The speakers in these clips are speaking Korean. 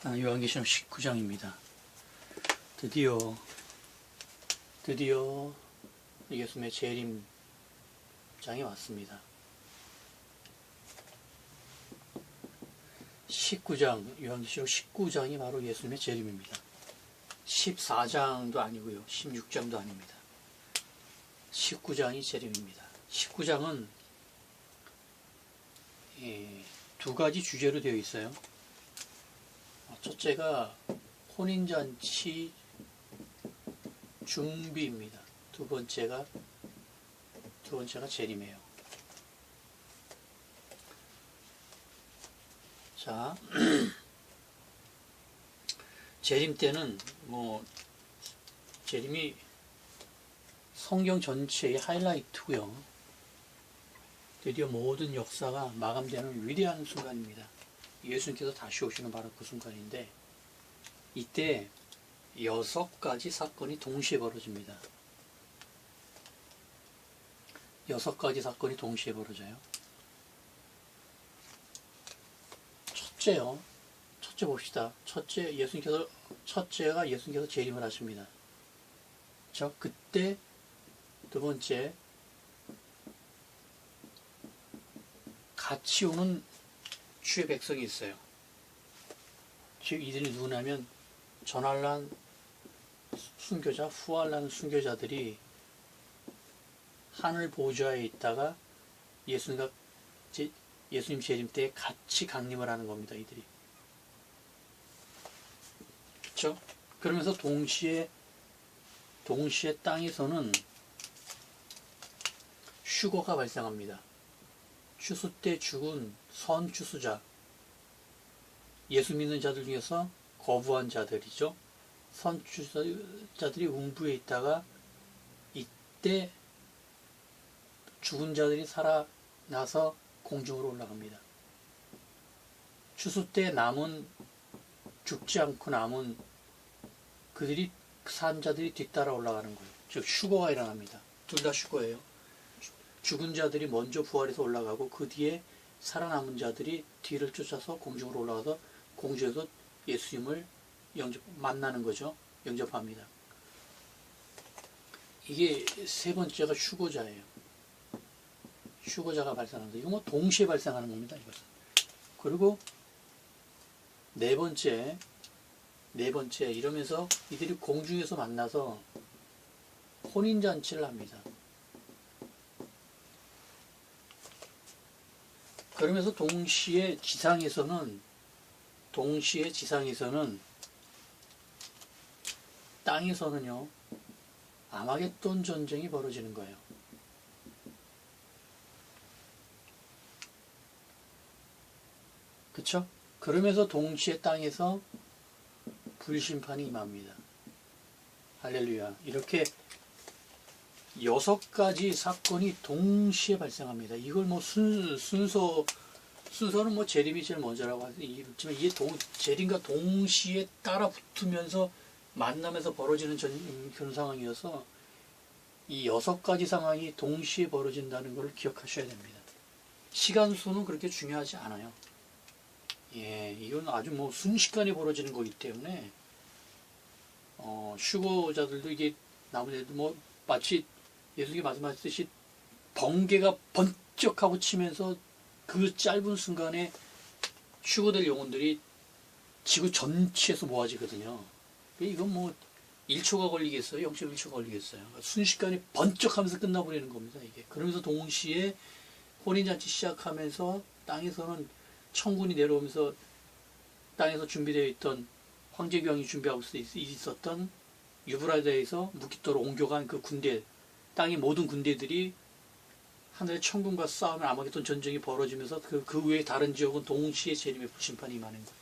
요한계시록 19장입니다. 드디어 예수님의 재림장이 왔습니다. 19장, 요한계시록 19장이 바로 예수님의 재림입니다. 14장도 아니고요. 16장도 아닙니다. 19장이 재림입니다. 19장은 두 가지 주제로 되어 있어요. 첫째가 혼인잔치 준비입니다. 두 번째가 재림이에요. 자, 재림 때는 재림이 성경 전체의 하이라이트고요. 드디어 모든 역사가 마감되는 위대한 순간입니다. 예수님께서 다시 오시는 바로 그 순간인데, 이때 6가지 사건이 동시에 벌어집니다. 6가지 사건이 동시에 벌어져요. 첫째 봅시다. 첫째가 예수님께서 재림을 하십니다. 자, 그때 두 번째, 같이 오는 주의 백성이 있어요. 즉 이들이 누구냐면 전할란 순교자, 후할란 순교자들이 하늘 보좌에 있다가 예수님 재림 때 같이 강림을 하는 겁니다. 이들이. 그렇죠? 그러면서 동시에 땅에서는 휴거가 발생합니다. 추수 때 죽은 선추수자, 예수 믿는 자들 중에서 거부한 자들이죠. 선추수자들이 음부에 있다가 이때 죽은 자들이 살아나서 공중으로 올라갑니다. 추수 때 죽지 않고 남은 그들이 산 자들이 뒤따라 올라가는 거예요. 즉 휴거가 일어납니다. 둘 다 휴거예요. 죽은 자들이 먼저 부활해서 올라가고 그 뒤에 살아남은 자들이 뒤를 쫓아서 공중으로 올라가서 공중에서 예수님을 만나는 거죠. 영접합니다. 이게 세 번째가 휴거자예요. 휴거자가 발생하는 거. 이거 동시에 발생하는 겁니다. 이것은. 그리고 네 번째 이러면서 이들이 공중에서 만나서 혼인잔치를 합니다. 그러면서 동시에 지상에서는 땅에서는요, 아마겟돈 전쟁이 벌어지는 거예요. 그쵸? 그러면서 동시에 땅에서 불심판이 임합니다. 할렐루야. 이렇게 6가지 사건이 동시에 발생합니다. 이걸 순서는 재림이 제일 먼저라고 하지만 이게 재림과 동시에 따라 붙으면서 만나면서 벌어지는 그런 상황이어서 이 6가지 상황이 동시에 벌어진다는 걸 기억하셔야 됩니다. 시간수는 그렇게 중요하지 않아요. 이건 아주 순식간에 벌어지는 거기 때문에 휴거자들도 이게 나머지도 마치 예수님이 말씀하셨듯이 번개가 번쩍하고 치면서 그 짧은 순간에 휴거될 영혼들이 지구 전체에서 모아지거든요. 이건 1초가 걸리겠어요? 0.1초가 걸리겠어요? 순식간에 번쩍하면서 끝나버리는 겁니다. 이게. 그러면서 동시에 혼인잔치 시작하면서 땅에서는 천군이 내려오면서 땅에서 준비되어 있던 황제교황이 준비하고 있었던 유브라데에서 무기토로 옮겨간 그 군대, 땅의 모든 군대들이 하늘의 천군과 싸우면 아마겟돈 전쟁이 벌어지면서 그 외에 다른 지역은 동시에 재림의 불심판이 임하는 거예요.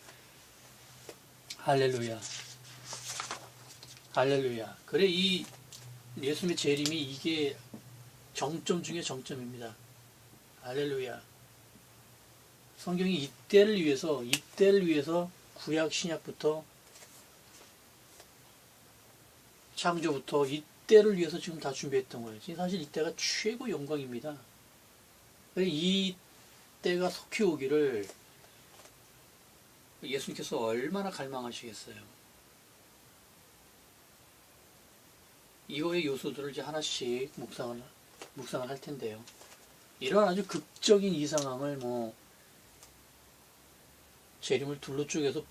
할렐루야. 할렐루야. 그래, 이 예수님의 재림이 이게 정점 중에 정점입니다. 할렐루야. 성경이 이때를 위해서 구약 신약부터 창조부터 이때를 위해서 지금 다 준비했던 거예요. 사실 이때가 최고 영광입니다. 이 때가 속히 오기를 예수님께서 얼마나 갈망하시겠어요. 이거의 요소들을 이제 하나씩 묵상을 할 텐데요. 이런 아주 극적인 이 상황을 재림을 둘로 쪼개서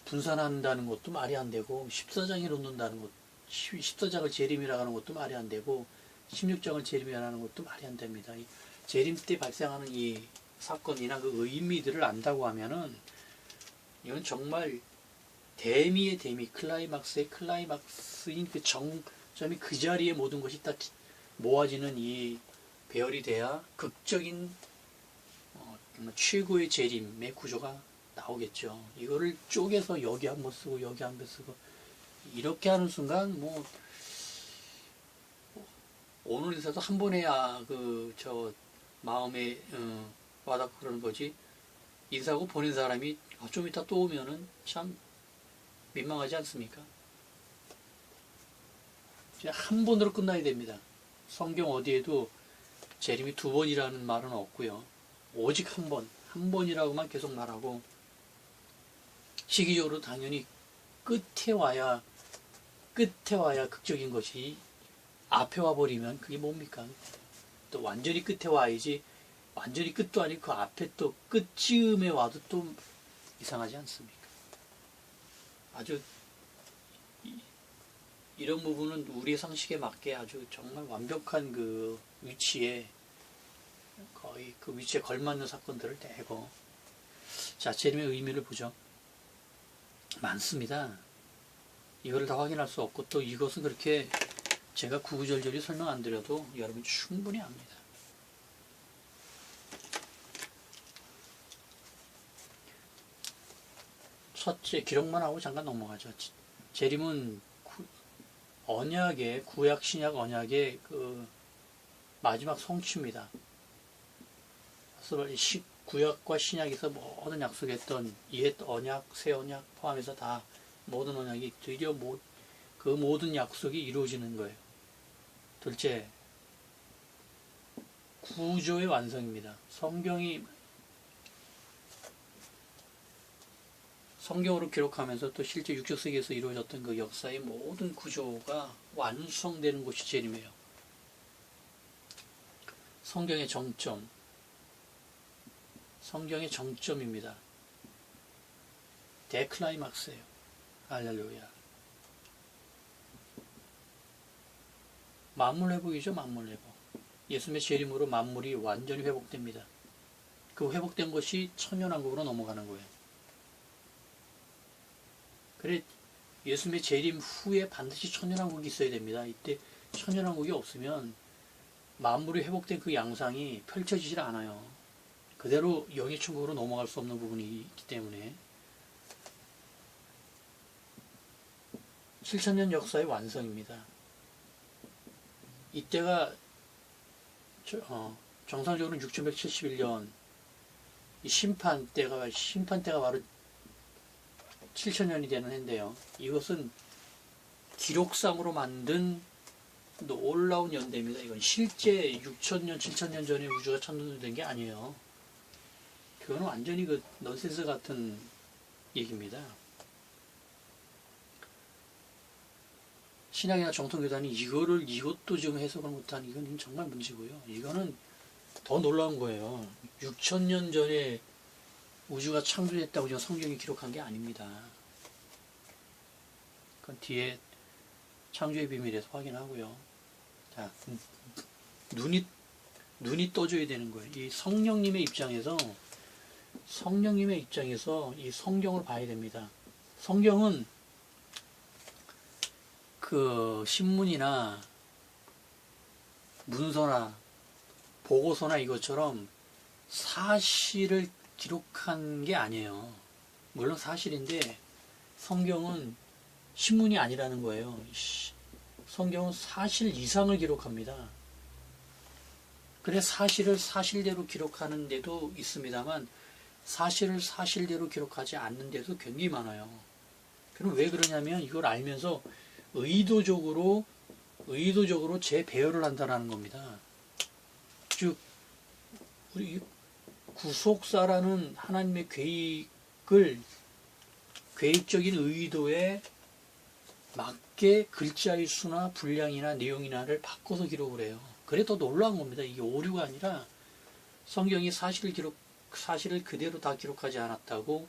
분산한다는 것도 말이 안 되고, 14장에 놓는다는 것, 14장을 재림이라고 하는 것도 말이 안 되고, 16장을 재림이라고 하는 것도 말이 안 됩니다. 이 재림 때 발생하는 이 사건이나 그 의미들을 안다고 하면은, 이건 정말 대미의 대미, 클라이막스의 클라이막스인 그 정점이 그 자리에 모든 것이 딱 모아지는 이 배열이 돼야 극적인 최고의 재림의 구조가 나오겠죠. 이거를 쪼개서 여기 한번 쓰고 여기 한번 쓰고 이렇게 하는 순간 오늘 인사도 한 번에 마음에 와닿고 그러는 거지, 인사하고 보낸 사람이 좀 이따 또 오면은 참 민망하지 않습니까? 한 번으로 끝나야 됩니다. 성경 어디에도 재림이 두 번이라는 말은 없고요. 오직 한 번이라고만 계속 말하고, 시기적으로 당연히 끝에 와야 극적인 것이, 앞에 와버리면 그게 뭡니까? 또 완전히 끝에 와야지, 완전히 끝도 아니고 그 앞에 또 끝쯤에 와도 또 이상하지 않습니까? 아주 이런 부분은 우리의 상식에 맞게 아주 정말 완벽한 그 위치에, 거의 그 위치에 걸맞는 사건들을 내고, 자, 재림의 의미를 보죠. 많습니다. 이거를 다 확인할 수 없고, 또 이것은 그렇게 제가 구구절절히 설명 안 드려도 여러분 충분히 압니다. 첫째, 기록만 하고 잠깐 넘어가죠. 재림은 언약의, 구약 신약 언약의 그 마지막 성취입니다. 구약과 신약에서 모든 약속했던 옛 언약, 새 언약 포함해서 다 모든 언약이 드디어 그 모든 약속이 이루어지는 거예요. 둘째, 구조의 완성입니다. 성경으로 기록하면서 또 실제 육적 세계에서 이루어졌던 그 역사의 모든 구조가 완성되는 곳이 재림이에요. 성경의 정점입니다. 데클라이막스예요. 할렐루야. 만물 회복이죠. 만물 회복. 예수님의 재림으로 만물이 완전히 회복됩니다. 그 회복된 것이 천년왕국으로 넘어가는 거예요. 그래, 예수님의 재림 후에 반드시 천년왕국이 있어야 됩니다. 이때 천년왕국이 없으면 만물이 회복된 그 양상이 펼쳐지질 않아요. 그대로 영의 천국으로 넘어갈 수 없는 부분이 있기 때문에 7,000년 역사의 완성입니다. 이때가 정상적으로는 6171년 심판 때가 바로 7,000년이 되는 해인데요. 이것은 기록상으로 만든 놀라운 연대입니다. 이건 실제 6,000년, 7,000년 전에 우주가 창조된 게 아니에요. 그건 완전히 그 넌센스 같은 얘기입니다. 신학이나 정통교단이 이것도 지금 해석을 못한, 이건 정말 문제고요. 이거는 더 놀라운 거예요. 6,000년 전에 우주가 창조됐다고 지금 성경이 기록한 게 아닙니다. 그건 뒤에 창조의 비밀에서 확인하고요. 자, 눈이 떠져야 되는 거예요. 이 성령님의 입장에서 이 성경을 봐야 됩니다. 성경은 그 신문이나 문서나 보고서나 이것처럼 사실을 기록한 게 아니에요. 물론 사실인데 성경은 신문이 아니라는 거예요. 성경은 사실 이상을 기록합니다. 그래, 사실을 사실대로 기록하는 데도 있습니다만 사실을 사실대로 기록하지 않는 데도 굉장히 많아요. 그럼 왜 그러냐면 이걸 알면서 의도적으로 재배열을 한다는 겁니다. 즉 우리 구속사라는 하나님의 계획적인 의도에 맞게 글자의 수나 분량이나 내용이나를 바꿔서 기록을 해요. 그래 더 놀라운 겁니다. 이게 오류가 아니라 성경이 사실을 그대로 다 기록하지 않았다고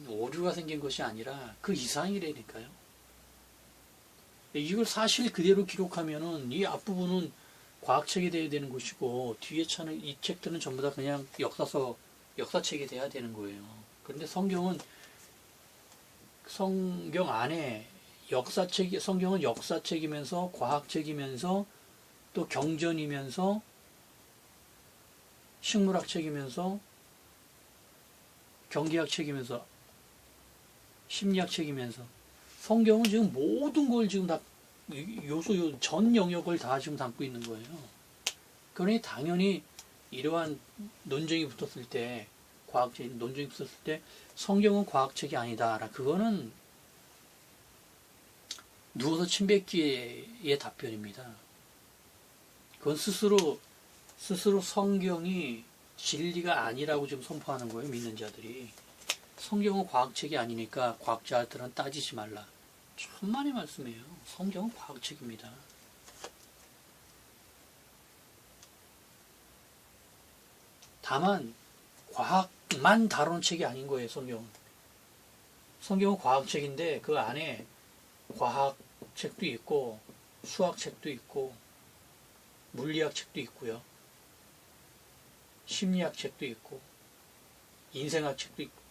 오류가 생긴 것이 아니라 그 이상이라니까요. 이걸 사실 그대로 기록하면은 이 앞부분은 과학책이 돼야 되는 것이고 뒤에 차는 이 책들은 전부 다 그냥 역사책이 돼야 되는 거예요. 그런데 성경은 성경 안에 성경은 역사책이면서 과학책이면서 또 경전이면서 식물학책이면서 경제학책이면서 심리학책이면서 성경은 지금 모든 걸 지금 다 전 영역을 다 지금 담고 있는 거예요. 그러니 당연히 이러한 논쟁이 붙었을 때 과학적인 논쟁이 붙었을 때 성경은 과학책이 아니다. 그거는 누워서 침 뱉기의 답변입니다. 그건 스스로 성경이 진리가 아니라고 지금 선포하는 거예요. 믿는 자들이. 성경은 과학책이 아니니까 과학자들은 따지지 말라. 천만의 말씀이에요. 성경은 과학책입니다. 다만 과학만 다루는 책이 아닌 거예요. 성경은 과학책인데 그 안에 과학책도 있고 수학책도 있고 물리학책도 있고요. 심리학책도 있고 인생학책도 있고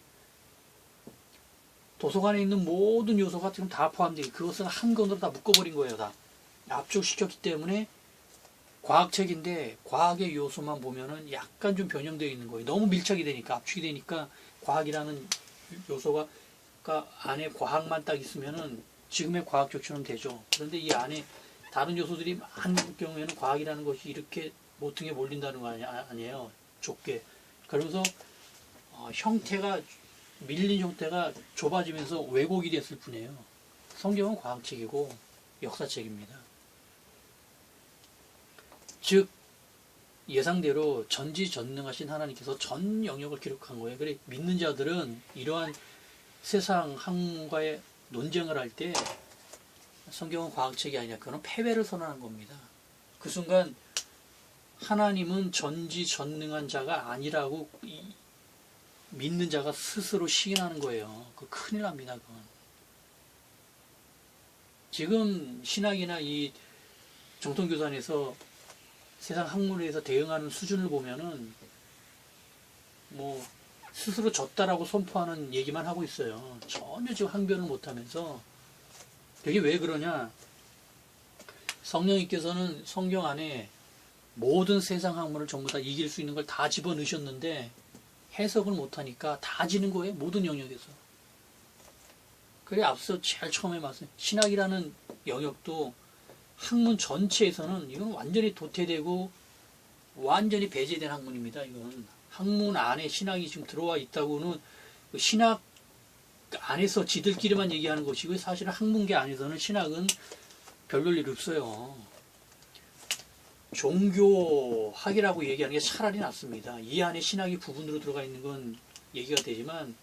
도서관에 있는 모든 요소가 지금 다 포함되어 그것을 한 권으로 다 묶어버린 거예요. 다 압축시켰기 때문에 과학책인데 과학의 요소만 보면은 약간 좀 변형되어 있는 거예요. 너무 밀착이 되니까 압축이 되니까 과학이라는 요소가 안에 과학만 딱 있으면은 지금의 과학적처럼 되죠. 그런데 이 안에 다른 요소들이 많은 경우에는 과학이라는 것이 이렇게 모퉁이에 몰린다는 거 아니에요. 좁게. 그러면서 밀린 형태가 좁아지면서 왜곡이 됐을 뿐이에요. 성경은 과학책이고 역사책입니다. 즉 예상대로 전지전능하신 하나님께서 전 영역을 기록한 거예요. 그래 믿는 자들은 이러한 세상 학문과의 논쟁을 할 때 성경은 과학책이 아니라 그건 패배를 선언한 겁니다. 그 순간 하나님은 전지전능한 자가 아니라고 믿는 자가 스스로 시인하는 거예요. 그 큰일 납니다. 그건. 지금 신학이나 이 정통교단에서 세상 학문에 대해서 대응하는 수준을 보면은 스스로 졌다라고 선포하는 얘기만 하고 있어요. 전혀 지금 항변을 못하면서. 이게 왜 그러냐? 성령님께서는 성경 안에 모든 세상 학문을 전부 다 이길 수 있는 걸 다 집어넣으셨는데 해석을 못하니까 다 지는 거예요. 모든 영역에서. 그래 앞서 제일 처음에 말씀 신학이라는 영역도 학문 전체에서는 이건 완전히 도태되고 완전히 배제된 학문입니다. 이건 학문 안에 신학이 지금 들어와 있다고는 신학 안에서 지들끼리만 얘기하는 것이고 사실은 학문계 안에서는 신학은 별볼 일 없어요. 종교학이라고 얘기하는 게 차라리 낫습니다. 이 안에 신학이 부분으로 들어가 있는 건 얘기가 되지만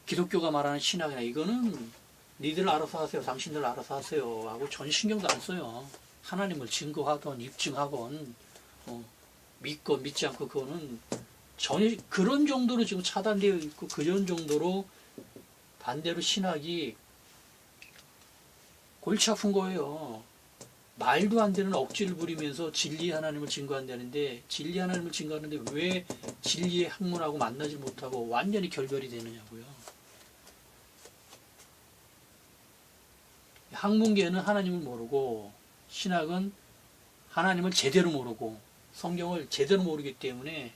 기독교가 말하는 신학이나 이거는 니들 알아서 하세요. 당신들 알아서 하세요. 하고 전 신경도 안 써요. 하나님을 증거하건 입증하건 믿건 믿지 않고 그거는 전혀 그런 정도로 지금 차단되어 있고 그런 정도로 반대로 신학이 골치 아픈 거예요. 말도 안 되는 억지를 부리면서 진리 하나님을 증거한다는데 진리 하나님을 증거하는데 왜 진리의 학문하고 만나지 못하고 완전히 결별이 되느냐고요. 학문계는 하나님을 모르고 신학은 하나님을 제대로 모르고 성경을 제대로 모르기 때문에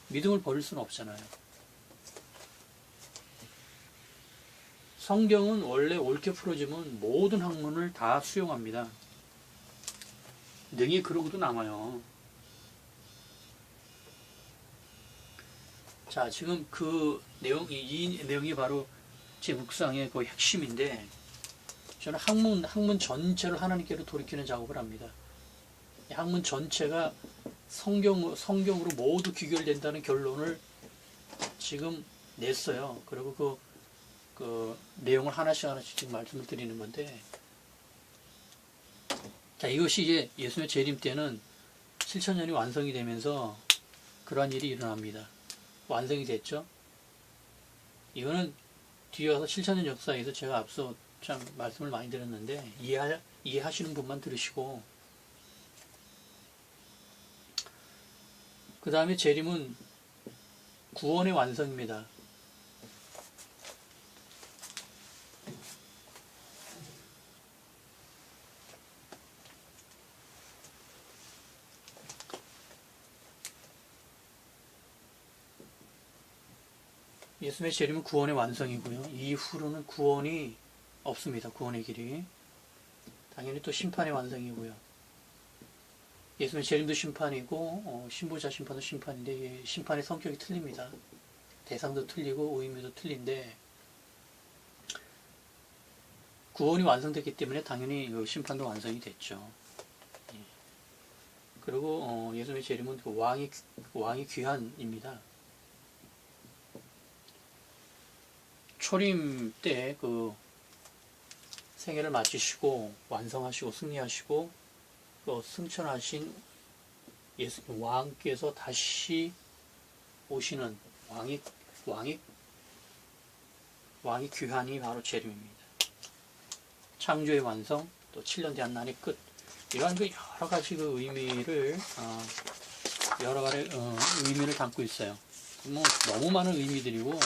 믿음을 버릴 수는 없잖아요. 성경은 원래 옳게 풀어지면 모든 학문을 다 수용합니다. 능히 그러고도 남아요. 자, 지금 그 이 내용이 바로 제 묵상의 그 핵심인데 저는 학문 전체를 하나님께로 돌이키는 작업을 합니다. 학문 전체가 성경으로 모두 귀결된다는 결론을 지금 냈어요. 그리고 그 내용을 하나씩 지금 말씀을 드리는 건데, 자, 이것이 이제 예수님의 재림 때는 7천년이 완성이 되면서 그러한 일이 일어납니다. 완성이 됐죠. 이거는 뒤에 와서 7천년 역사에서 제가 앞서 참 말씀을 많이 드렸는데 이해하시는 분만 들으시고, 그 다음에 재림은 구원의 완성입니다. 예수님의 재림은 구원의 완성이고요. 이후로는 구원이 없습니다. 구원의 길이. 당연히 또 심판의 완성이고요. 예수님의 재림도 심판이고 신부자 심판도 심판인데 심판의 성격이 틀립니다. 대상도 틀리고 의미도 틀린데, 구원이 완성됐기 때문에 당연히 심판도 완성이 됐죠. 그리고 예수님의 재림은 그 왕이 귀한입니다. 초림 때 그 생애를 마치시고 완성하시고 승리하시고 또 승천하신 예수님 왕께서 다시 오시는 왕이 귀한이 바로 재림입니다. 창조의 완성, 또 7년 대한난의 끝, 이러한 그 여러 가지 그 의미를 의미를 담고 있어요. 뭐 너무 많은 의미들이고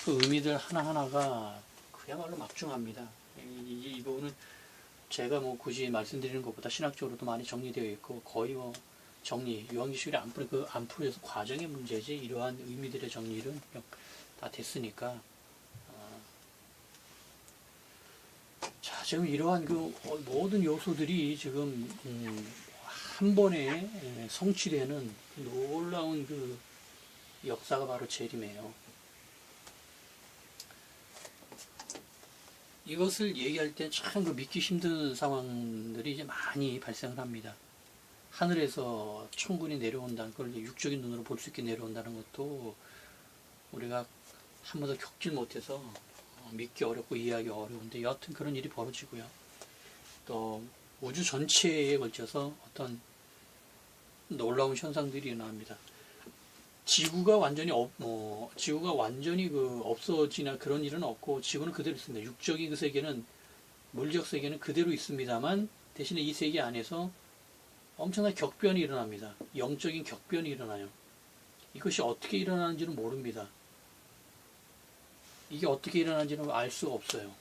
그 의미들 하나하나가 그야말로 막중합니다. 이 부분은 제가 뭐 굳이 말씀드리는 것보다 신학적으로도 많이 정리되어 있고, 거의 뭐 요한계시록이 안 풀려서 과정의 문제지, 이러한 의미들의 정리는 다 됐으니까. 자, 지금 이러한 그 모든 요소들이 지금 한 번에 성취되는 놀라운 그 역사가 바로 재림이에요. 이것을 얘기할 때 참 그 믿기 힘든 상황들이 이제 많이 발생을 합니다. 하늘에서 천군이 내려온다는 걸 육적인 눈으로 볼 수 있게 내려온다는 것도 우리가 한 번도 겪질 못해서 믿기 어렵고 이해하기 어려운데, 여하튼 그런 일이 벌어지고요. 또 우주 전체에 걸쳐서 어떤 놀라운 현상들이 일어납니다. 지구가 완전히 그 없어지나 그런 일은 없고, 지구는 그대로 있습니다. 육적인 그 세계는, 물리적 세계는 그대로 있습니다만, 대신에 이 세계 안에서 엄청난 격변이 일어납니다. 영적인 격변이 일어나요. 이것이 어떻게 일어나는지는 모릅니다. 이게 어떻게 일어나는지는 알 수가 없어요.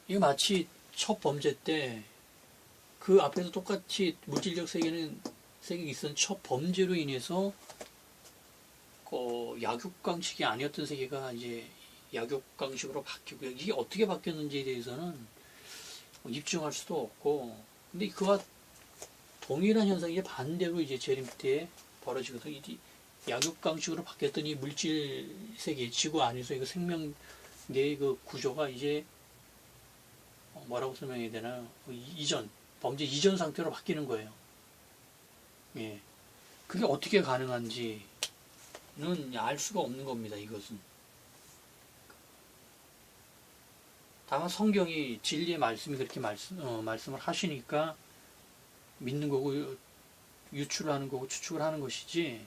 이거 마치 첫 범죄 때 그 앞에서 똑같이 물질적 세계가 있었던 첫 범죄로 인해서 약육강식이 아니었던 세계가 이제 약육강식으로 바뀌고, 이게 어떻게 바뀌었는지에 대해서는 입증할 수도 없고, 근데 그와 동일한 현상이 반대로 이제 재림 때 벌어지거든요. 약육강식으로 바뀌었던 이 물질 세계, 지구 안에서 그 생명의 그 구조가 이제 뭐라고 설명해야 되나, 범죄 이전 상태로 바뀌는 거예요. 예. 그게 어떻게 가능한지는 알 수가 없는 겁니다, 이것은. 다만 성경이, 진리의 말씀이 그렇게 말씀을 하시니까 믿는 거고, 유출을 하는 거고, 추측을 하는 것이지,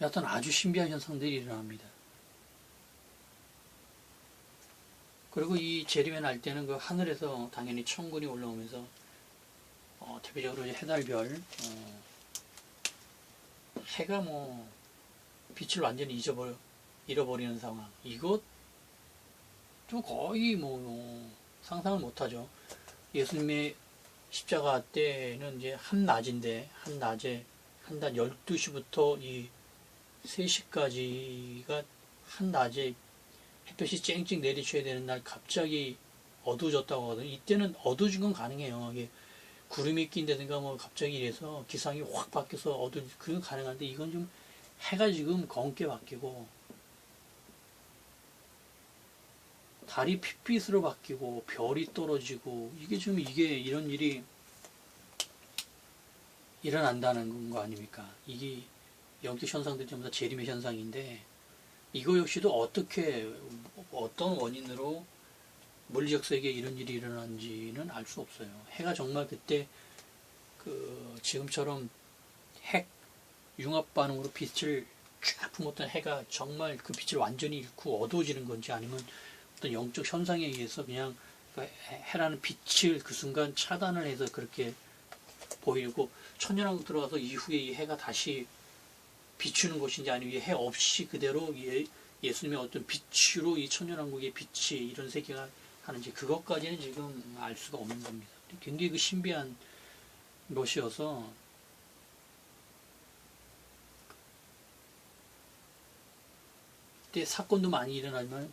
여하튼 아주 신비한 현상들이 일어납니다. 그리고 이 재림의 날 때는 그 하늘에서 당연히 천군이 올라오면서 대표적으로 해달별, 해가 뭐 빛을 완전히 잃어버리는 상황, 이것도 거의 뭐 상상을 못하죠. 예수님의 십자가 때는 이제 한낮인데, 한낮 12시부터 이 3시까지가 한낮에 햇볕이 쨍쨍 내리쳐야 되는 날 갑자기 어두워졌다고 하거든요. 이때는 어두워진 건 가능해요. 이게 구름이 낀다든가 뭐 갑자기 이래서 기상이 확 바뀌어서 그건 가능한데, 이건 좀 해가 지금 검게 바뀌고 달이 핏빛으로 바뀌고 별이 떨어지고, 이게 이런 일이 일어난다는 거 아닙니까? 이게 영적 현상들이 전부 다 재림의 현상인데 이거 역시도 어떤 원인으로 물리적 세계에 이런 일이 일어난지는 알 수 없어요. 해가 정말 그때 지금처럼 핵 융합 반응으로 빛을 쫙 품었던 해가 정말 그 빛을 완전히 잃고 어두워지는 건지 아니면 어떤 영적 현상에 의해서 그냥 해라는 빛을 그 순간 차단을 해서 그렇게 보이고 천년왕국 들어가서 이후에 이 해가 다시 비추는 것인지 아니면 해 없이 그대로 예수님의 어떤 빛으로 이 천년왕국의 빛이 이런 세계가 하는지 그것까지는 지금 알 수가 없는 겁니다. 굉장히 그 신비한 것이어서 그때 사건도 많이 일어나지만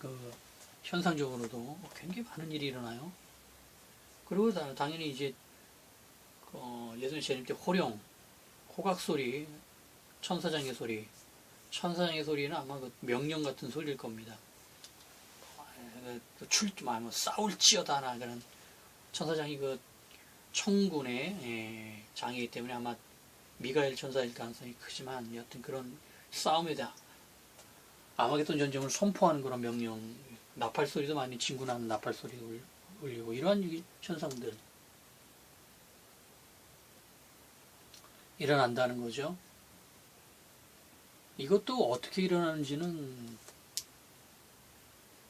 현상적으로도 굉장히 많은 일이 일어나요. 그리고 당연히 이제 예수님 재림 때 호령, 호각소리, 천사장의 소리, 천사장의 소리는 아마 명령 같은 소리일 겁니다. 싸울지어다나 그런 천사장이 청군의 장이기 때문에 아마 미가엘 천사일 가능성이 크지만 여튼 그런 싸움에 대한 아마겟돈 전쟁을 선포하는 그런 명령, 나팔 소리도 많이 진군하는 나팔 소리가 울리고 이러한 현상들 일어난다는 거죠. 이것도 어떻게 일어나는지는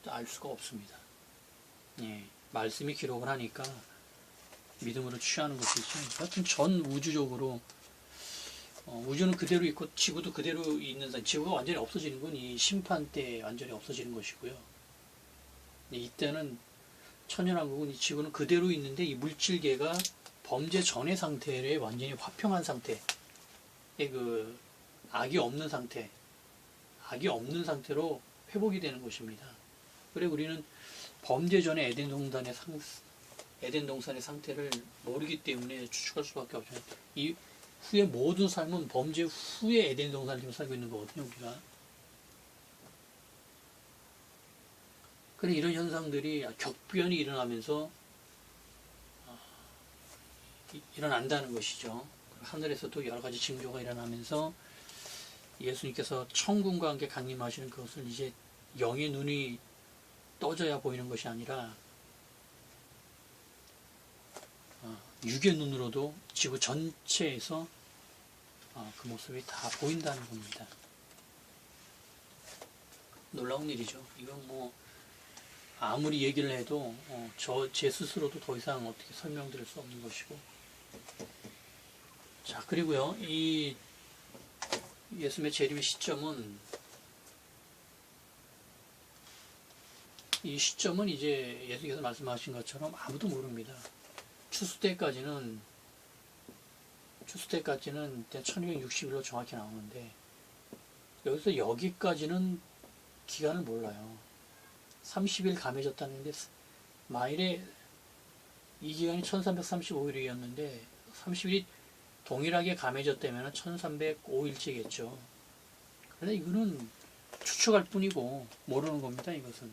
알 수가 없습니다. 예, 말씀이 기록을 하니까 믿음으로 취하는 것이죠. 하여튼 전 우주적으로 우주는 그대로 있고 지구도 그대로 있는 지구가 완전히 없어지는 건 이 심판 때 완전히 없어지는 것이고요. 이때는 천연왕국은 이 지구는 그대로 있는데 이 물질계가 범죄 전의 상태에 완전히 화평한 상태, 악이 없는 상태로 회복이 되는 것입니다. 그래 우리는 범죄 전의 에덴 동산의 상태를 모르기 때문에 추측할 수밖에 없죠. 이 후의 모든 삶은 범죄 후에 에덴 동산을 지금 살고 있는 거거든요, 우리가. 그래 이런 현상들이 격변이 일어나면서 일어난다는 것이죠. 하늘에서도 여러 가지 징조가 일어나면서 예수님께서 천군과 함께 강림하시는 그것을 이제 영의 눈이 떠져야 보이는 것이 아니라 육의 눈으로도 지구 전체에서 그 모습이 다 보인다는 겁니다. 놀라운 일이죠. 이건 아무리 얘기를 해도 제 스스로도 더 이상 어떻게 설명드릴 수 없는 것이고. 자, 그리고요, 이 예수님의 재림의 시점은 이제 예수님께서 말씀하신 것처럼 아무도 모릅니다. 추수 때까지는 1260일로 정확히 나오는데 여기서 여기까지는 기간을 몰라요. 30일 감해졌다는데 마일에 이 기간이 1335일이었는데 30일이 동일하게 감해졌다면 1305일째겠죠. 그런데 이거는 추측할 뿐이고 모르는 겁니다. 이것은.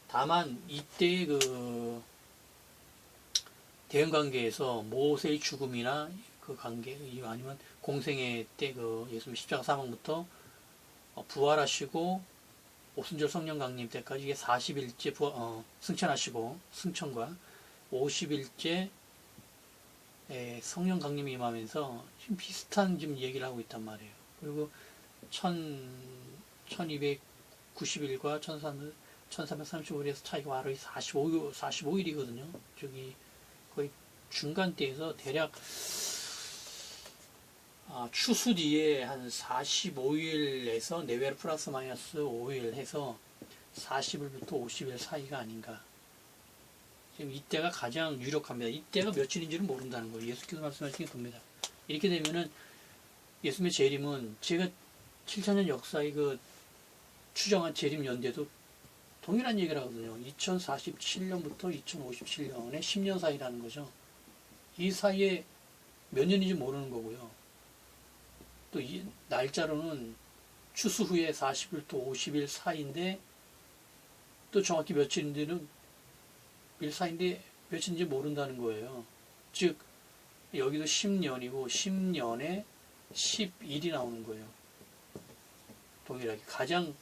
다만 이때의 대응관계에서 모세의 죽음이나 그 관계 아니면 공생애 때 예수님 십자가 사망부터 부활하시고 오순절 성령 강림 때까지 이게 40일째 승천하시고 승천과 50일째 성령 강림이 임하면서 지금 비슷한 지금 얘기를 하고 있단 말이에요. 그리고 1290일과 1335일에서 차이가 바로 45일이거든요. 저기 거의 중간 때에서 대략 추수 뒤에 한 45일에서 내외로 플러스 마이너스 5일 해서 40일부터 50일 사이가 아닌가. 지금 이때가 가장 유력합니다. 이때가 며칠인지는 모른다는 거예요. 예수께서 말씀하신 게 겁니다. 이렇게 되면은 예수님의 재림은 제가 7,000년 역사의 추정한 재림 연대도 동일한 얘기를 하거든요. 2047년부터 2057년의 10년 사이라는 거죠. 이 사이에 몇 년인지 모르는 거고요. 또 이 날짜로는 추수 후에 40일 또 50일 사이인데 또 정확히 며칠인지는 일 사이인데 며칠인지 모른다는 거예요. 즉 여기도 10년이고 10년에 11이 나오는 거예요. 동일하게 가장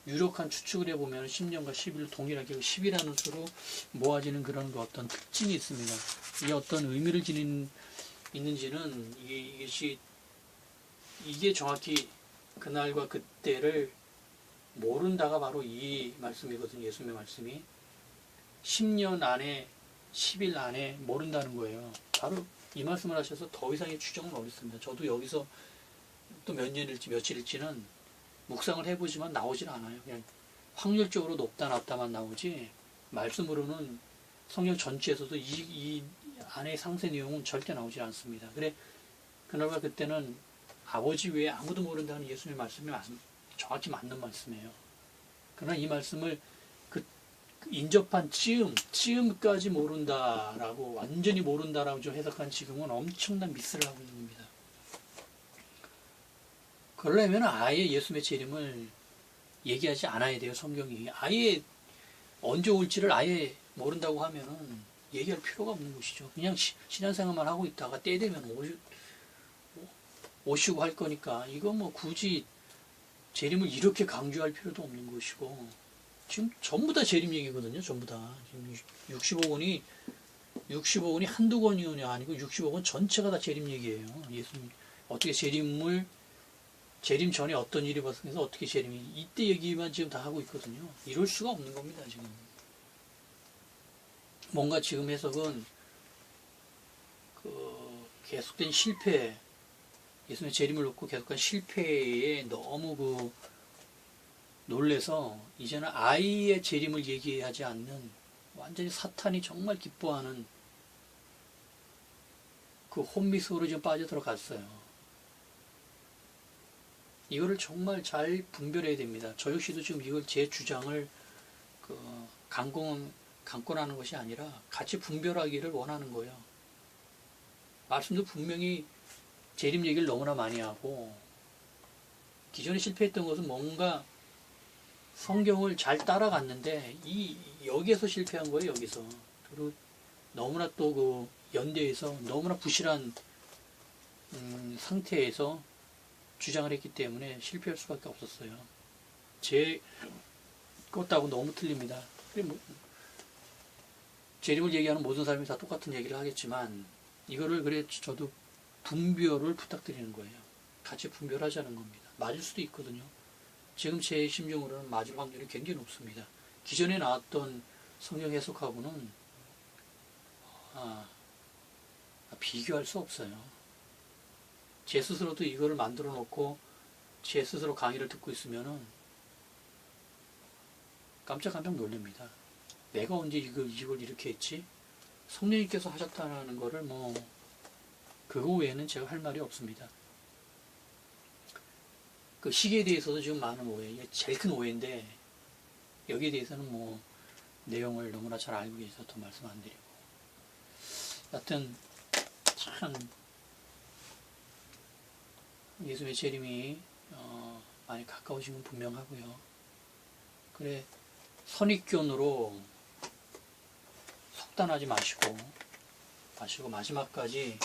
유력한 추측을 해보면 10년과 11을 동일하게 10이라는 수로 모아지는 그런 그 어떤 특징이 있습니다. 이게 어떤 의미를 있는지는 이게 정확히 그날과 그때를 모른다가 바로 이 말씀이거든요. 예수님의 말씀이 10년 안에 10일 안에 모른다는 거예요. 바로 이 말씀을 하셔서 더 이상의 추정은 어렵습니다. 저도 여기서 또 몇 년일지 며칠일지는 묵상을 해보지만 나오질 않아요. 그냥 확률적으로 높다 낮다만 나오지 말씀으로는 성경 전체에서도 이 안에 상세 내용은 절대 나오지 않습니다. 그래 그날과 그때는 아버지 외에 아무도 모른다는 예수님의 말씀이 정확히 맞는 말씀이에요. 그러나 이 말씀을 인접한 찌음까지 모른다라고 완전히 모른다라고 좀 해석한 지금은 엄청난 미스를 하고 있는 겁니다. 그러려면 아예 예수님의 재림을 얘기하지 않아야 돼요. 성경이 아예 언제 올지를 아예 모른다고 하면은 얘기할 필요가 없는 것이죠. 그냥 신앙생활만 하고 있다가 때 되면 오시고 할 거니까 이거 뭐 굳이 재림을 이렇게 강조할 필요도 없는 것이고 지금 전부 다 재림 얘기거든요. 전부 다 지금 60억 원이 한두 권이 아니고 60억 원 전체가 다 재림 얘기예요. 예수님 어떻게 재림 전에 어떤 일이 발생해서 어떻게 재림이 이때 얘기만 지금 다 하고 있거든요. 이럴 수가 없는 겁니다. 지금 뭔가 지금 해석은 계속된 실패, 예수님의 재림을 놓고 계속한 실패에 너무 놀래서 이제는 아이의 재림을 얘기하지 않는 완전히 사탄이 정말 기뻐하는 그 혼미 속으로 지금 빠져들어갔어요. 이거를 정말 잘 분별해야 됩니다. 저 역시도 지금 이걸 제 주장을 강권하는 것이 아니라 같이 분별하기를 원하는 거예요. 말씀도 분명히 재림 얘기를 너무나 많이 하고 기존에 실패했던 것은 뭔가 성경을 잘 따라갔는데 여기에서 실패한 거예요. 여기서 그리고 너무나 또 연대에서 너무나 부실한 상태에서 주장을 했기 때문에 실패할 수밖에 없었어요. 제 것하고 너무 틀립니다. 재림을 얘기하는 모든 사람이 다 똑같은 얘기를 하겠지만 이거를 저도 분별을 부탁드리는 거예요. 같이 분별하자는 겁니다. 맞을 수도 있거든요. 지금 제 심정으로는 맞을 확률이 굉장히 높습니다. 기존에 나왔던 성경 해석하고는 비교할 수 없어요. 제 스스로도 이거를 만들어 놓고 제 스스로 강의를 듣고 있으면은 깜짝깜짝 놀랍니다. 내가 언제 이걸 이렇게 했지? 성령님께서 하셨다는 거를 그거 외에는 제가 할 말이 없습니다. 그 시기에 대해서도 지금 많은 오해, 이게 제일 큰 오해인데 여기에 대해서는 내용을 너무나 잘 알고 계셔서 더 말씀 안 드리고 여하튼 참 예수님의 재림이 많이 가까우신 건 분명하고요. 그래 선입견으로 속단하지 마시고 마지막까지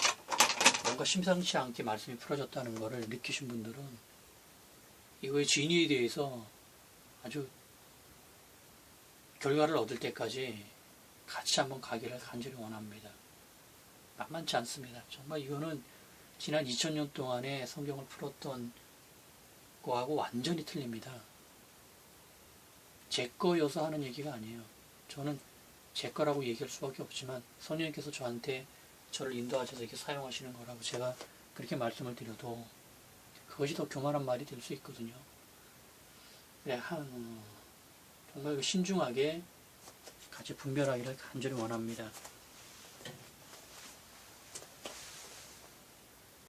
뭔가 심상치 않게 말씀이 풀어졌다는 것을 느끼신 분들은 이거의 진위에 대해서 아주 결과를 얻을 때까지 같이 한번 가기를 간절히 원합니다. 만만치 않습니다. 정말 이거는 지난 2000년 동안에 성경을 풀었던 거하고 완전히 틀립니다. 제 거여서 하는 얘기가 아니에요. 저는 제 거라고 얘기할 수밖에 없지만 성령님께서 저를 인도하셔서 이렇게 사용하시는 거라고 제가 그렇게 말씀을 드려도 그것이 더 교만한 말이 될 수 있거든요. 그래, 정말 신중하게 같이 분별하기를 간절히 원합니다.